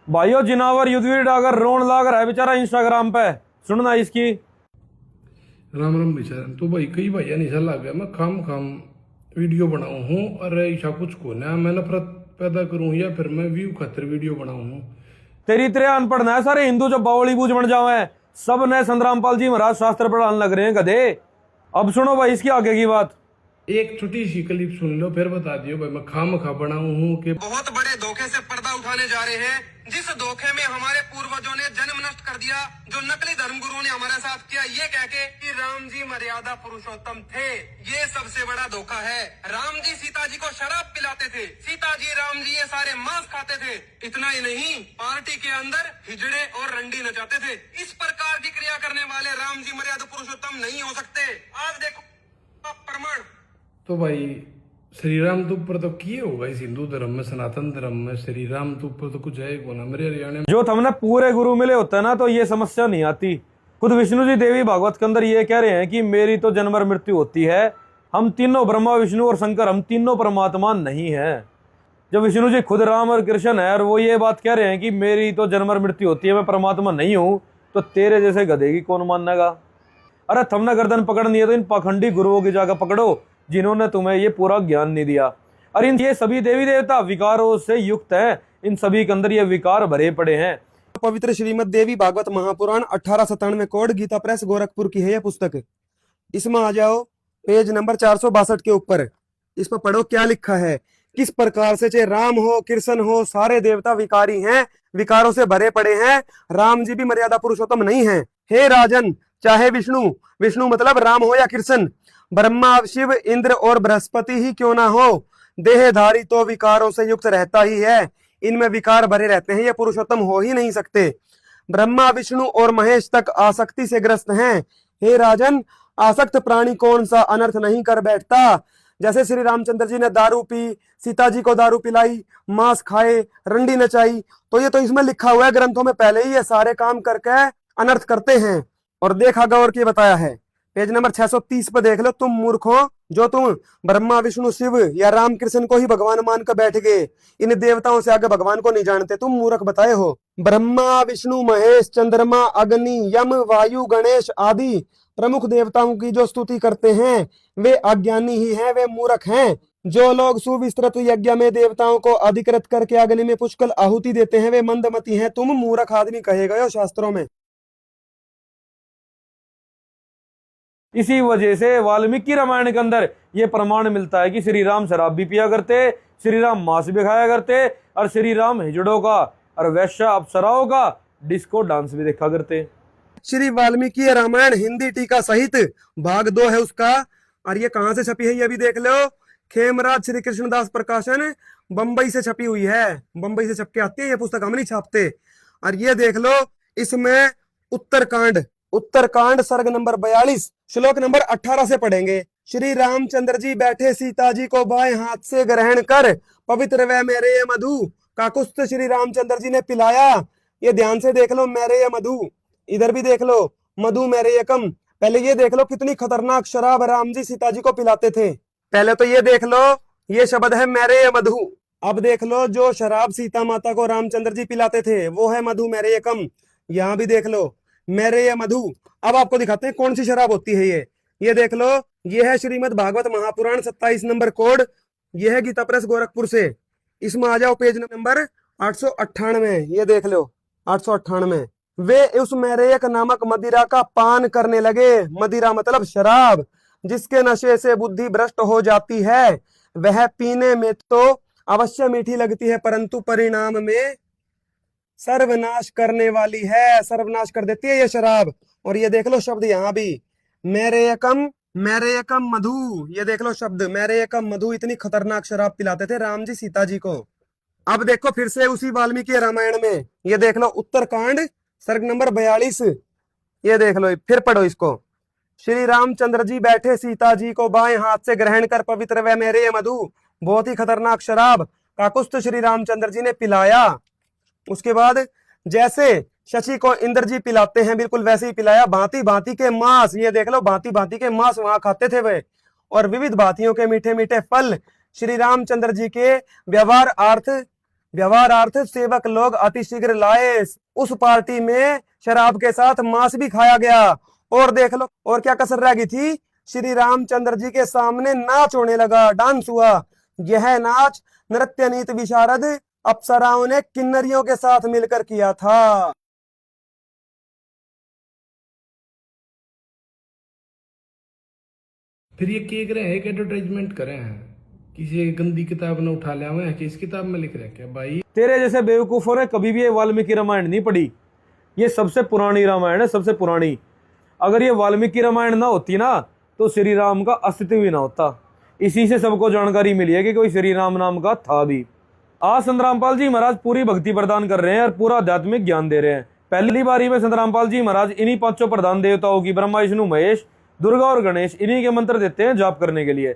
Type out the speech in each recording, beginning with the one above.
भाइयों जिनावर युद्धवीर डागर रोन लाग रहा है बेचारा इंस्टाग्राम पे। सुनना इसकी। राम राम बेचारा। तो भाई कई भाई निशा लग गया मैं खाम खाम वीडियो बनाऊं हूँ। अरे ऐसा कुछ को ना मैं नफरत पैदा करूं या फिर मैं व्यू खातिर वीडियो बनाऊं हूँ। तेरी तरह अनपढ़ ना है सारे हिंदू जो बावली बूझ बन जावे। सब नए संतरामपाल जी महाराज शास्त्र पढ़ाने लग रहे हैं गधे। अब सुनो भाई इसकी आगे की बात। एक छोटी सी क्लिप सुन लो फिर बता दियो भाई मैं खाम खा बनाऊं हूँ कि बहुत बड़े धोखे से पर्दा उठाने जा रहे हैं, जिस धोखे में हमारे पूर्वजों ने जन्म नष्ट कर दिया, जो नकली धर्मगुरुओं ने हमारे साथ किया ये कह के कि राम जी मर्यादा पुरुषोत्तम थे। ये सबसे बड़ा धोखा है। राम जी सीता जी को शराब पिलाते थे, सीता जी राम जी ये सारे मांस खाते थे। इतना ही नहीं, पार्टी के अंदर हिजड़े और रंडी नचाते थे। इस प्रकार की क्रिया करने वाले राम जी मर्यादा पुरुषोत्तम नहीं हो सकते। आज देखो प्रमाण। तो भाई श्री राम तो ऊपर तो किए होगा इस हिंदू धर्म में, सनातन धर्म में श्री राम तो ऊपर तो कुछ है को ना। मेरे हरियाणा जो हमने पूरे गुरु मिले होते हैं ना तो ये समस्या नहीं आती। खुद विष्णु जी देवी भागवत के अंदर ये कह रहे हैं कि मेरी तो जन्म और मृत्यु होती है। हम तीनों ब्रह्मा विष्णु और शंकर हम तीनों परमात्मा नहीं है। जब विष्णु जी खुद राम और कृष्ण है और वो ये बात कह रहे हैं कि मेरी तो जन्म और मृत्यु होती है, मैं परमात्मा नहीं हूं, तो तेरे जैसे गधे की कौन मानेगा। अरे तुमने गर्दन पकड़नी है तो इन पाखंडी गुरुओं की जाकर पकड़ो जिन्होंने तुम्हें ये पूरा ज्ञान नहीं दिया। और इन ये सभी देवी देवता विकारों से युक्त हैं। इन सभी के अंदर ये विकार भरे पड़े हैं। पवित्र श्रीमद देवी भागवत महापुराण 1897 कोड गीता प्रेस गोरखपुर की है यह पुस्तक। इसमें आ जाओ पेज नंबर 462 के ऊपर। इस पर पढ़ो क्या लिखा है। किस प्रकार से चाहे राम हो कृष्ण हो सारे देवता विकारी हैं, विकारों से भरे पड़े हैं। राम जी भी मर्यादा पुरुषोत्तम नहीं है। हे राजन, चाहे विष्णु, विष्णु मतलब राम हो या कृष्ण, ब्रह्मा शिव इंद्र और बृहस्पति ही क्यों ना हो, देहधारी तो विकारों से युक्त रहता ही है। इनमें विकार भरे रहते हैं, ये पुरुषोत्तम हो ही नहीं सकते। ब्रह्मा विष्णु और महेश तक आसक्ति से ग्रस्त हैं। हे राजन, आसक्त प्राणी कौन सा अनर्थ नहीं कर बैठता। जैसे श्री रामचंद्र जी ने दारू पी, सीता जी को दारू पिलाई, मांस खाए, रंडी नचाई, तो ये तो इसमें लिखा हुआ है ग्रंथों में पहले ही ये सारे काम करके अनर्थ करते हैं। और देखा गौर की बताया है पेज नंबर 630 पर देख लो। तुम मूर्ख हो जो तुम ब्रह्मा विष्णु शिव या राम कृष्ण को ही भगवान मान कर बैठ गए। इन देवताओं से आगे भगवान को नहीं जानते, तुम मूर्ख बताए हो। ब्रह्मा विष्णु महेश चंद्रमा अग्नि यम वायु गणेश आदि प्रमुख देवताओं की जो स्तुति करते हैं वे अज्ञानी ही हैं, वे मूर्ख हैं। जो लोग सुविस्तृत यज्ञ में देवताओं को अधिकृत करके अग्नि में पुष्कल आहुति देते हैं वे मंदमती हैं। तुम मूर्ख आदमी कहे गए हो शास्त्रों में। इसी वजह से वाल्मीकि रामायण के अंदर ये प्रमाण मिलता है कि श्री राम शराब भी पिया करते, श्री राम मांस भी खाया करते, और श्री राम हिजड़ों का और वैश्य अप्सराओं का डिस्को डांस भी देखा करते। श्री वाल्मीकि रामायण हिंदी टीका सहित भाग 2 है उसका। और ये कहाँ से छपी है ये भी देख लो। खेमराज श्री कृष्णदास प्रकाशन बंबई से छपी हुई है। बंबई से छप के आती है ये पुस्तक, हम नहीं छापते। और ये देख लो इसमें उत्तरकांड सर्ग नंबर 42 श्लोक नंबर 18 से पढ़ेंगे। श्री रामचंद्र जी बैठे सीता जी को बाएं हाथ से ग्रहण कर पवित्र व मेरे मधु का कुस्त श्री रामचंद्र जी ने पिलाया। ये ध्यान से देख लो, मेरे मधु, इधर भी देख लो मधु मेरे एकम। पहले ये देख लो कितनी खतरनाक शराब राम जी सीता जी को पिलाते थे। पहले तो ये देख लो, ये शब्द है मेरे मधु। अब देख लो जो शराब सीता माता को रामचंद्र जी पिलाते थे वो है मधु मेरे एकम। यहाँ भी देख लो मेरे ये मधु। अब आपको दिखाते हैं कौन सी शराब होती है ये देख लो। ये है श्रीमद् भागवत महापुराण 27 नंबर कोड। ये है गीता प्रेस गोरखपुर से। इसमें आ जाओ पेज नंबर 898। ये देख लो 898। वे उस मेरेक नामक मदिरा का पान करने लगे। मदिरा मतलब शराब, जिसके नशे से बुद्धि भ्रष्ट हो जाती है। वह पीने में तो अवश्य मीठी लगती है परंतु परिणाम में सर्वनाश करने वाली है, सर्वनाश कर देती है ये शराब। और ये देख लो शब्द यहाँ भी मेरे एकम मधु। ये देख लो शब्द मेरे एकम मधु। इतनी खतरनाक शराब पिलाते थे राम जी सीता जी को। अब देखो फिर से उसी वाल्मीकि रामायण में ये देख लो उत्तरकांड सर्ग नंबर 42। ये देख लो फिर पढ़ो इसको। श्री रामचंद्र जी बैठे सीता जी को बाएं हाथ से ग्रहण कर पवित्र व मेरे मधु बहुत ही खतरनाक शराब का कुस्त श्री रामचंद्र जी ने पिलाया। उसके बाद जैसे शशि को इंद्र जी पिलाते हैं बिल्कुल वैसे ही पिलाया। भांति भांति के मांस, ये देख लो भांति भांति के मांस वहां खाते थे वे। और विविध भांतियों के मीठे मीठे फल श्री रामचंद्र जी के व्यवहारार्थ सेवक लोग अतिशीघ्र लाए। उस पार्टी में शराब के साथ मांस भी खाया गया। और देख लो और क्या कसर रह गई थी, श्री रामचंद्र जी के सामने नाच होने लगा, डांस हुआ। यह नाच नृत्य नीत विशारद अप्सराओं ने किन्नरियों के साथ मिलकर किया था। फिर ये क्या करे हैं, एक एडवर्टाइजमेंट करे हैं, किसी गंदी किताब ने उठा लिया हुआ है कि इस किताब में लिख रहा है क्या भाई। तेरे जैसे बेवकूफों ने कभी भी ये वाल्मीकि रामायण नहीं पढ़ी। ये सबसे पुरानी रामायण है, सबसे पुरानी। अगर ये वाल्मीकि रामायण ना होती ना तो श्री राम का अस्तित्व भी ना होता। इसी से सबको जानकारी मिली है कि कोई श्री राम नाम का था भी। आज संत रामपाल जी महाराज पूरी भक्ति प्रदान कर रहे हैं और पूरा आध्यात्मिक ज्ञान दे रहे हैं। पहली बारी में संत रामपाल जी महाराज इन्हीं पांचों प्रधान देवताओं की, ब्रह्मा विष्णु महेश, दुर्गा और गणेश, इन्हीं के मंत्र देते हैं जाप करने के लिए।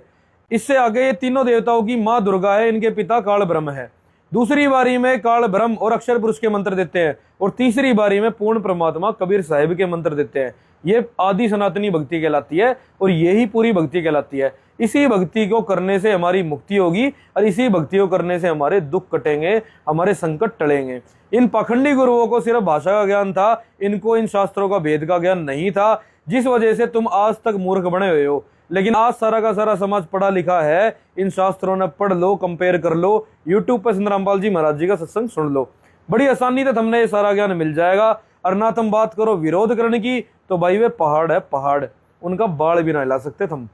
इससे आगे ये तीनों देवताओं की माँ दुर्गा है, इनके पिता काल ब्रह्म है। दूसरी बारी में काल ब्रह्म और अक्षर पुरुष के मंत्र देते हैं और तीसरी बारी में पूर्ण परमात्मा कबीर साहिब के मंत्र देते हैं। ये आदि सनातनी भक्ति कहलाती है और यही पूरी भक्ति कहलाती है। इसी भक्ति को करने से हमारी मुक्ति होगी और इसी भक्ति को करने से हमारे दुख कटेंगे, हमारे संकट टलेंगे। इन पाखंडी गुरुओं को सिर्फ भाषा का ज्ञान था, इनको इन शास्त्रों का भेद का ज्ञान नहीं था, जिस वजह से तुम आज तक मूर्ख बने हुए हो। लेकिन आज सारा का सारा समाज पढ़ा लिखा है, इन शास्त्रों ने पढ़ लो, कंपेयर कर लो, यूट्यूब पर संत रामपाल जी महाराज जी का सत्संग सुन लो, बड़ी आसानी से तुमने ये सारा ज्ञान मिल जाएगा। और ना तुम बात करो विरोध करने की, तो भाई वे पहाड़ है, पहाड़, उनका बाल भी ना हिला सकते तुम।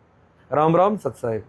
राम राम सत साहिब।